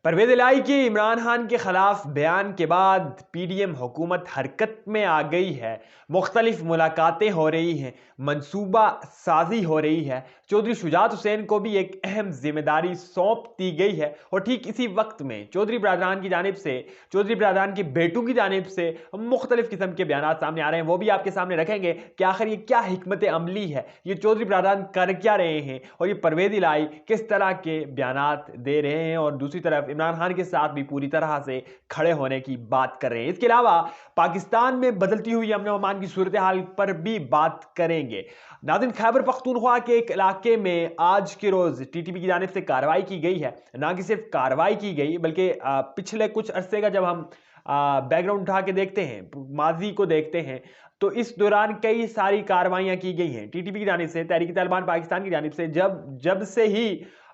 परवेज इलाही के इमरान खान के खिलाफ बयान के बाद पीडीएम हुकूमत हरकत में आ गई है। मुख्तलिफ मुलाकातें हो रही हैं, मंसूबा साजी हो रही है। चौधरी शुजात हुसैन को भी एक अहम जिम्मेदारी सौंप दी गई है और ठीक इसी वक्त में चौधरी बरादरान की जानिब से, चौधरी बरादरान के बेटों की जानिब से मुख्तलिफ किस्म के बयान सामने आ रहे हैं। वो भी आपके सामने रखेंगे कि आखिर ये क्या हिकमत अमली है, ये चौधरी बरादरान कर क्या रहे हैं और ये परवेज इलाही किस तरह के बयान दे रहे हैं और दूसरी तरफ इमरान खान के साथ भी पूरी तरह से खड़े होने की बात कर रहे हैं। इसके अलावा पाकिस्तान में बदलती हुई अमन अमान की सूरत हाल पर भी बात करेंगे। नाज़रीन, खैबर पख्तूनख्वा के एक इलाके में आज के रोज टीटीपी की जानिब से कार्रवाई की गई है। ना कि सिर्फ कार्रवाई की गई बल्कि पिछले कुछ अरसे का जब हम बैकग्राउंड उठा के देखते हैं, माजी को देखते हैं, तो इस दौरान कई सारी कार्रवाइयां की गई हैं टीटीपी की जानिब से, तहरीक तालिबान पाकिस्तान की जानिब से। जब से ही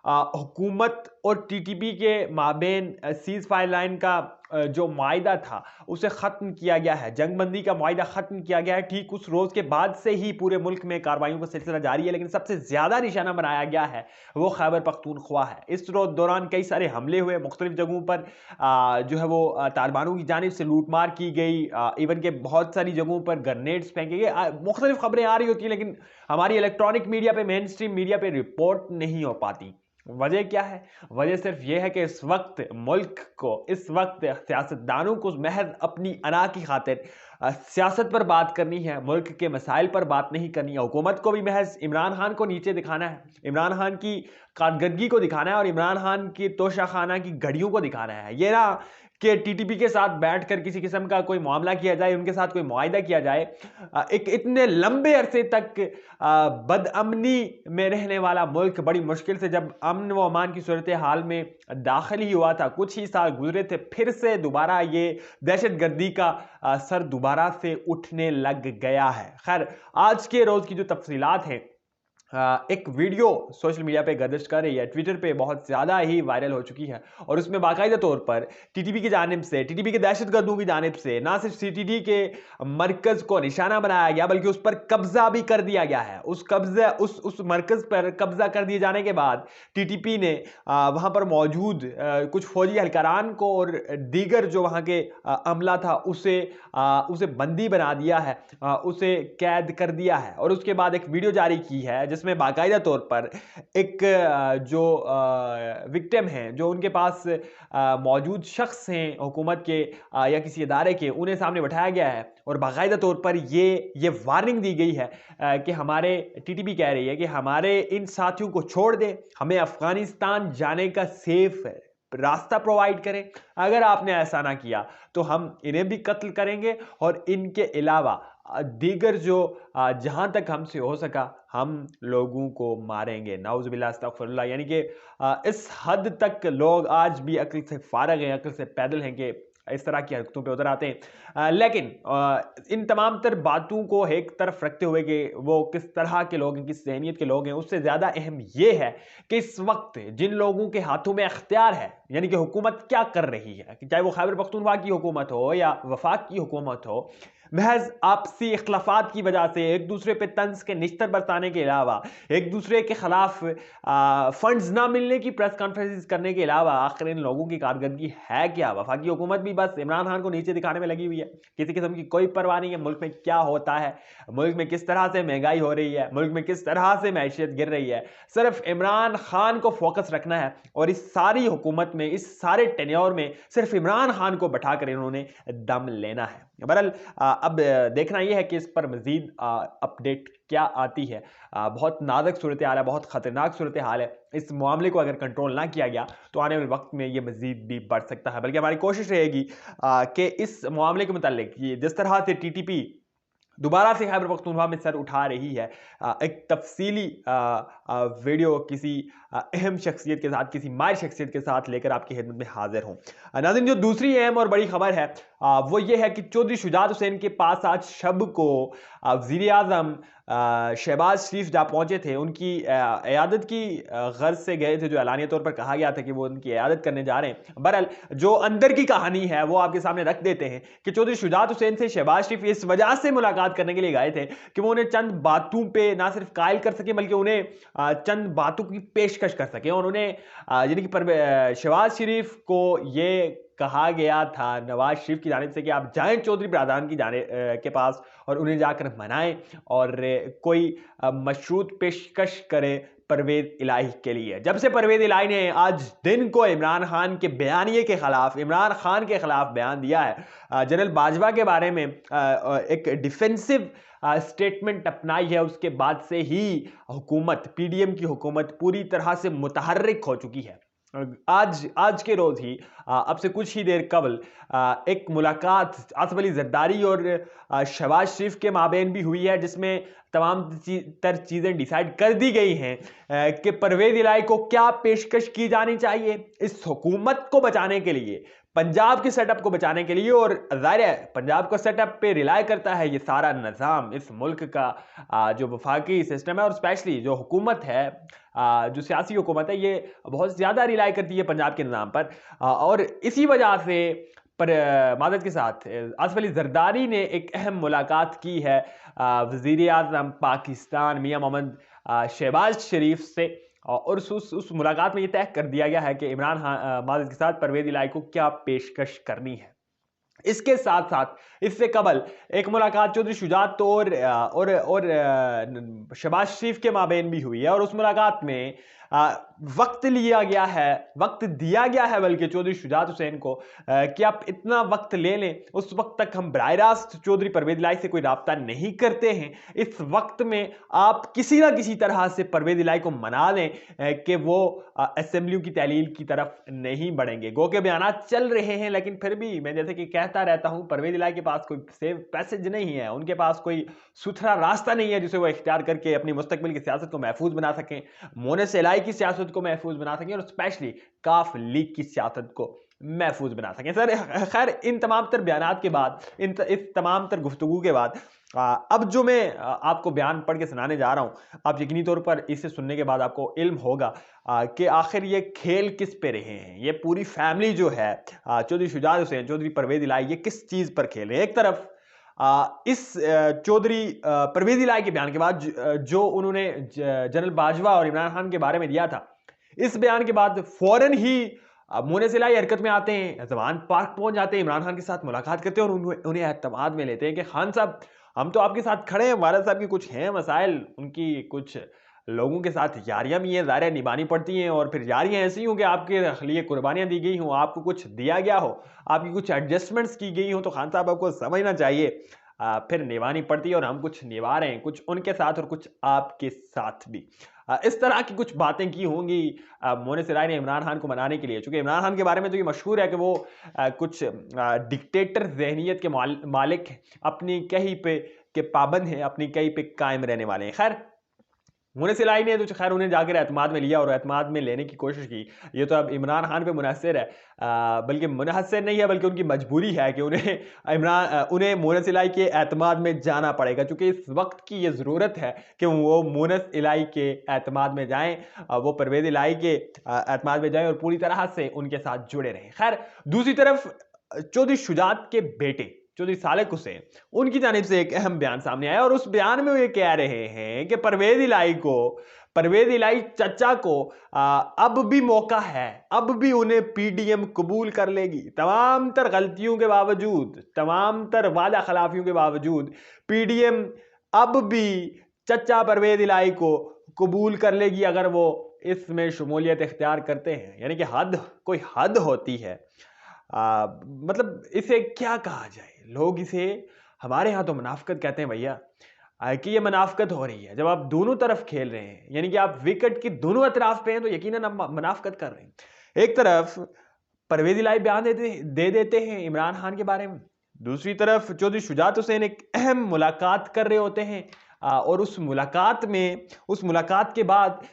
हुकूमत और टीटीपी के माबेन सीज फायर लाइन का जो मुआहिदा था उसे ख़त्म किया गया है, जंगबंदी का मुआहिदा ख़त्म किया गया है। ठीक उस रोज़ के बाद से ही पूरे मुल्क में कार्रवाइयों का सिलसिला जारी है, लेकिन सबसे ज़्यादा निशाना बनाया गया है वो खैबर पख्तूनख्वा है। इस दौरान कई सारे हमले हुए, मुख्तलिफ जगहों पर जो है वो तालिबानों की जानिब से लूटमार की गई, इवन के बहुत सारी जगहों पर ग्रेनेड्स फेंके गए। मुख्तलिफ खबरें आ रही होती हैं लेकिन हमारी इलेक्ट्रॉनिक मीडिया पे, मेन स्ट्रीम मीडिया पे रिपोर्ट नहीं हो पाती। वजह क्या है? वजह सिर्फ यह है कि इस वक्त मुल्क को, इस वक्त सियासतदानों को महज अपनी अना की खातिर सियासत पर बात करनी है, मुल्क के मसाइल पर बात नहीं करनी है। हुकूमत को भी महज इमरान खान को नीचे दिखाना है, इमरान खान की कारकर्दगी को दिखाना है और इमरान खान की तोशाखाना की घड़ियों को दिखाना है। ये ना कि टीटीपी के साथ बैठकर किसी किस्म का कोई मामला किया जाए, उनके साथ कोई मुआहिदा किया जाए। एक इतने लंबे अरसे तक बदअमनी में रहने वाला मुल्क बड़ी मुश्किल से जब अमन व अमान की सूरत हाल में दाखिल ही हुआ था, कुछ ही साल गुजरे थे, फिर से दोबारा ये दहशतगर्दी का सर दोबारा से उठने लग गया है। खैर, आज के रोज की जो तफसीलात हैं, एक वीडियो सोशल मीडिया पे गर्दिश कर रही है, ट्विटर पे बहुत ज़्यादा ही वायरल हो चुकी है और उसमें बाकायदा तौर पर टीटीपी की जानिब से, टीटीपी के दहशतगर्दों की जानिब से ना सिर्फ सीटीडी के मरकज़ को निशाना बनाया गया बल्कि उस पर कब्जा भी कर दिया गया है। उस मरकज़ पर कब्जा कर दिए जाने के बाद टीटीपी ने वहाँ पर मौजूद कुछ फौजी एहलकारान को और दीगर जो वहाँ के अमला था उसे बंदी बना दिया है, उसे कैद कर दिया है और उसके बाद एक वीडियो जारी की है जिसमें बाकायदा तौर पर एक जो विक्टिम हैं, जो उनके पास मौजूद शख्स हैं हुकूमत के या किसी इदारे के, उन्हें सामने बैठाया गया है और बाकायदा तौर पर ये वार्निंग दी गई है कि हमारे टीटीपी कह रही है कि हमारे इन साथियों को छोड़ दे, हमें अफगानिस्तान जाने का सेफ रास्ता प्रोवाइड करें। अगर आपने ऐसा ना किया तो हम इन्हें भी कत्ल करेंगे और इनके अलावा दीगर जो जहां तक हमसे हो सका हम लोगों को मारेंगे। नाउज़ुबिल्लाह अस्तगफिरुल्लाह। यानी कि इस हद तक लोग आज भी अक्ल से फारग हैं, अक्ल से पैदल हैं कि इस तरह की हरकतों पे उतर आते हैं। लेकिन इन तमाम तर बातों को एक तरफ रखते हुए कि वो किस तरह के लोग हैं, किस ज़हनियत के लोग हैं, उससे ज़्यादा अहम ये है कि इस वक्त जिन लोगों के हाथों में अख्तियार है, यानी कि हुकूमत क्या कर रही है, चाहे वो खैबर पख्तूनख्वा की हुकूमत हो या वफाक की हुकूमत हो, महज आपसी इख्तलाफात की वजह से एक दूसरे पे तंज के निश्तर बरसाने के अलावा, एक दूसरे के खिलाफ फंड्स ना मिलने की प्रेस कॉन्फ्रेंस करने के अलावा आखिर इन लोगों की कारकर्दगी है क्या? वफाकी हुकूमत भी बस इमरान खान को नीचे दिखाने में लगी हुई है, किसी किस्म की कोई परवाह नहीं है मुल्क में क्या होता है, मुल्क में किस तरह से महंगाई हो रही है, मुल्क में किस तरह से मैशियत गिर रही है। सिर्फ इमरान खान को फोकस रखना है और इस सारी हुकूमत में, इस सारे टेन्योर में सिर्फ इमरान खान को बैठाकर इन्होंने दम लेना है। बहरहाल अब देखना यह है कि इस पर मजीद अपडेट क्या आती है। बहुत नाजुक सूरत हाल है, बहुत ख़तरनाक सूरत हाल है। इस मामले को अगर कंट्रोल ना किया गया तो आने वाले वक्त में ये मजीद भी बढ़ सकता है। बल्कि हमारी कोशिश रहेगी कि इस मामले के मुताल्लिक ये जिस तरह से टीटीपी दोबारा से खैबर पख्तूनख्वा में सर उठा रही है, एक तफसीली वीडियो किसी अहम शख्सियत के साथ, किसी माहिर शख्सियत के साथ लेकर आपकी खिदमत में हाजिर हूँ। नाज़रीन, जो दूसरी अहम और बड़ी खबर है वो ये है कि चौधरी शुजात हुसैन के पास आज शब को वज़ीर आज़म शहबाज शरीफ जहाँ पहुंचे थे उनकी इयादत की गर्ज से गए थे, जो एलानिया तौर पर कहा गया था कि वो उनकी इयादत करने जा रहे हैं। बहरहाल जो अंदर की कहानी है वो आपके सामने रख देते हैं कि चौधरी शुजात हुसैन से शहबाज शरीफ इस वजह से मुलाकात करने के लिए गए थे कि वो उन्हें चंद बातों पे ना सिर्फ कायल कर सके बल्कि उन्हें चंद बातों की पेशकश कर सके। और उन्हें यानी कि शहबाज शरीफ को ये कहा गया था नवाज शरीफ की जानिब से कि आप जाएं चौधरी बिरादरान की के पास और उन्हें जाकर मनाएं और कोई मशरूत पेशकश करे परवेज इलाही के लिए। जब से परवेज इलाही ने आज दिन को इमरान खान के बयानिए के खिलाफ, इमरान खान के खिलाफ बयान दिया है, जनरल बाजवा के बारे में एक डिफेंसिव स्टेटमेंट अपनाई है, उसके बाद से ही हुकूमत, पीडीएम की हुकूमत पूरी तरह से मुतहर्रिक हो चुकी है। आज के रोज ही अब से कुछ ही देर कबल एक मुलाकात आसिफ अली जरदारी और शहबाज शरीफ के माबेन भी हुई है, जिसमें तमाम तर चीजें डिसाइड कर दी गई हैं कि परवेज इलाही को क्या पेशकश की जानी चाहिए इस हुकूमत को बचाने के लिए, पंजाब के सेटअप को बचाने के लिए। और जाहिर है पंजाब का सेटअप पे रिलाय करता है ये सारा निज़ाम, इस मुल्क का जो वफाकी सिस्टम है और स्पेशली जो हुकूमत है, जो सियासी हुकूमत है, ये बहुत ज़्यादा रिलाय करती है पंजाब के निज़ाम पर। और इसी वजह से पर मादत के साथ आसिफ अली जरदारी ने एक अहम मुलाकात की है वज़ीर आज़म पाकिस्तान मियां मोहम्मद शहबाज शरीफ से। और उस मुलाकात में ये तय कर दिया गया है कि इमरान माजिद के साथ परवेज इलाही को क्या पेशकश करनी है। इसके साथ साथ इससे कबल एक मुलाकात चौधरी शुजात और शहबाज शरीफ के माबेन भी हुई है और उस मुलाकात में वक्त दिया गया है बल्कि चौधरी शुजात हुसैन को कि आप इतना वक्त ले लें, उस वक्त तक हम बराह रास्त चौधरी परवेज इलाही से कोई राब्ता नहीं करते हैं, इस वक्त में आप किसी ना किसी तरह से परवेज इलाही को मना लें कि वो असेंबलियों की तहलील की तरफ नहीं बढ़ेंगे। गो के बयानात चल रहे हैं, लेकिन फिर भी मैं जैसे कि कहता रहता हूं, परवेज इलाही के पास कोई सेफ पैसेज नहीं है, उनके पास कोई सुथरा रास्ता नहीं है जिसे वो इख्तियार करके अपनी मुस्तकबिल की सियासत को महफूज बना सकें, मोनेस इलाही की सियासत को महफूज बना सकें और स्पेशली काफ लीग की सियासत को महफूज बना सकें। सर खैर इन तमाम तर बयानात के बाद, इस तमाम तर गुफ्तगू के बाद अब जो मैं आपको बयान पढ़ के सुनाने जा रहा हूं, आप यकीनी तौर पर इसे सुनने के बाद आपको इल्म होगा कि आखिर ये खेल किस पे रहे हैं। ये पूरी फैमिली जो है चौधरी शुजात हुसैन, चौधरी परवेज इलाही, ये किस चीज पर खेल रहे हैं। एक तरफ इस चौधरी परवेज इलाही के बयान के बाद जो उन्होंने जनरल बाजवा और इमरान खान के बारे में दिया था, इस बयान के बाद फौरन ही मोनेस इलाही हरकत में आते हैं, जवान पार्क पहुंच जाते हैं, इमरान खान के साथ मुलाकात करते हैं और उन्हें एतमाद में लेते हैं कि खान साहब हम तो आपके साथ खड़े हैं, वालिद साहब की कुछ हैं मसाइल, उनकी कुछ लोगों के साथ यारियां भी हैं, ज़ाहिर निभानी पड़ती हैं, और फिर यारियां ऐसी हों कि आपके लिए कुर्बानियां दी गई हों, आपको कुछ दिया गया हो, आपकी कुछ एडजस्टमेंट्स की गई हो, तो खान साहब आपको समझना चाहिए फिर निभानी पड़ती है। और हम कुछ निभा रहे हैं, कुछ उनके साथ और कुछ आपके साथ भी। इस तरह की कुछ बातें की होंगी मोनेस इलाही ने इमरान खान को मनाने के लिए, चूंकि इमरान खान के बारे में तो ये मशहूर है कि वो कुछ डिक्टेटर जहनीत के मालिक, अपनी कहीं पे के पाबंद हैं, अपनी कहीं पे कायम रहने वाले हैं। खैर मोनेस इलाही ने तो खैर उन्हें जाकर एतमाद में लिया और एतमाद में लेने की कोशिश की। ये तो अब इमरान खान पे मुनहसर है, बल्कि मुनहसर नहीं है बल्कि उनकी मजबूरी है कि उन्हें मोनेस इलाही के एतमाद में जाना पड़ेगा, क्योंकि इस वक्त की ये ज़रूरत है कि वो मोनेस इलाही के एतमाद में जाएं, वो परवेज इलाही के एतमाद में जाएं और पूरी तरह से उनके साथ जुड़े रहें। खैर दूसरी तरफ चौधरी शुजात के बेटे चौधरी सालेक हुसैन, उनकी जानिब से एक अहम बयान सामने आया और उस बयान में वो ये कह रहे हैं कि परवेज इलाही चचा को अब भी मौका है, अब भी उन्हें पीडीएम कबूल कर लेगी, तमाम तर गलतियों के बावजूद, तमाम तर वादा खिलाफियों के बावजूद पीडीएम अब भी चचा परवेज इलाही को कबूल कर लेगी अगर वो इसमें शमूलियत इख्तियार करते हैं। यानी कि कोई हद होती है। मतलब इसे क्या कहा जाए, लोग इसे हमारे यहाँ तो मुनाफकत कहते हैं भैया, कि ये मुनाफकत हो रही है जब आप दोनों तरफ खेल रहे हैं, यानी कि आप विकेट की दोनों अतराफ पे हैं तो यकीनन आप मुनाफकत कर रहे हैं। एक तरफ परवेज इलाही बयान दे देते हैं इमरान खान के बारे में, दूसरी तरफ चौधरी शुजात हुसैन एक अहम मुलाकात कर रहे होते हैं और उस मुलाकात के बाद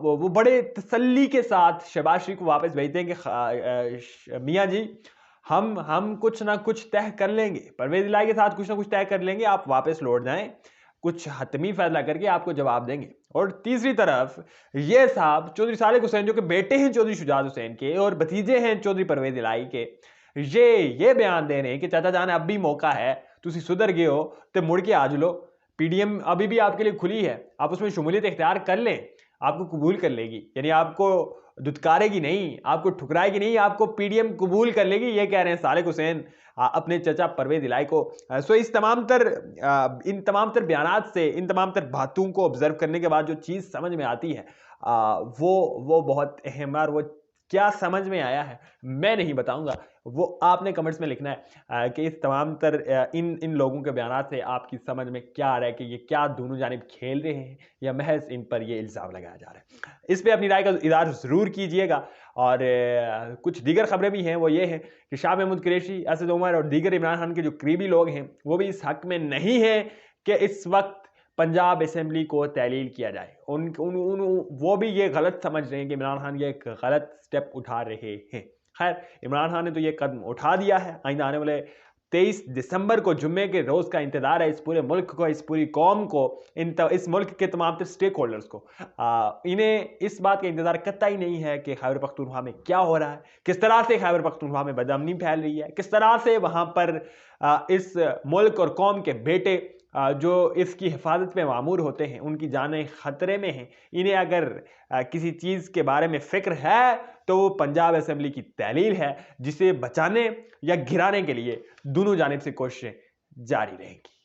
वो बड़े तसल्ली के साथ शहबाज शरीफ को वापस भेजते हैं कि मियाँ जी हम कुछ ना कुछ तय कर लेंगे, परवेज इलाही के साथ कुछ ना कुछ तय कर लेंगे, आप वापस लौट जाएं, कुछ हतमी फैसला करके आपको जवाब देंगे। और तीसरी तरफ ये साहब चौधरी सालेक हुसैन जो कि बेटे हैं चौधरी शुजात हुसैन के और भतीजे हैं चौधरी परवेज इलाही के, ये बयान दे रहे हैं कि चाचा जान अब भी मौका है, तुसी सुधर गए हो तो मुड़ के आज लो, पीडीएम अभी भी आपके लिए खुली है, आप उसमें शमूलियत इख्तियार कर लें, आपको कबूल कर लेगी, यानी आपको दुत्कारेगी नहीं, आपको ठुकराएगी नहीं, आपको पीडीएम कबूल कर लेगी, ये कह रहे हैं सालेक हुसैन अपने चचा परवेज इलाही को। सो इन तमाम तर बयानात से, इन तमाम तर बातों को ऑब्जर्व करने के बाद जो चीज़ समझ में आती है वो बहुत अहम है। और वो क्या समझ में आया है मैं नहीं बताऊंगा, वो आपने कमेंट्स में लिखना है कि इस तमाम तर इन लोगों के बयान से आपकी समझ में क्या आ रहा है कि ये क्या दोनों जानिब खेल रहे हैं या महज इन पर ये इल्ज़ाम लगाया जा रहा है। इस पर अपनी राय का इज़हार ज़रूर कीजिएगा। और कुछ दीगर खबरें भी हैं, वो ये है कि शाह महमूद कुरैशी, असद उमर और दीगर इमरान खान के जो करीबी लोग हैं वो भी इस हक में नहीं है कि इस वक्त पंजाब असेंबली को तहलील किया जाए। वो भी ये गलत समझ रहे हैं कि इमरान खान ये एक गलत स्टेप उठा रहे हैं। खैर, इमरान खान ने तो ये कदम उठा दिया है। आइंदा आने वाले 23 दिसंबर को जुम्मे के रोज़ का इंतज़ार है इस पूरे मुल्क को, इस पूरी कौम को, इस मुल्क के तमाम स्टेक होल्डर्स को। इन्हें इस बात का इंतज़ार कतई नहीं है कि खैबर पख्तूनख्वा में क्या हो रहा है, किस तरह से खैबर पख्तूनख्वा में बदअमनी फैल रही है, किस तरह से वहाँ पर इस मुल्क और कौम के बेटे जो इसकी हिफाजत में मामूर होते हैं उनकी जानें ख़तरे में हैं। इन्हें अगर किसी चीज़ के बारे में फ़िक्र है तो वो पंजाब असेंबली की तहलील है, जिसे बचाने या गिराने के लिए दोनों जानिब से कोशिशें जारी रहेंगी।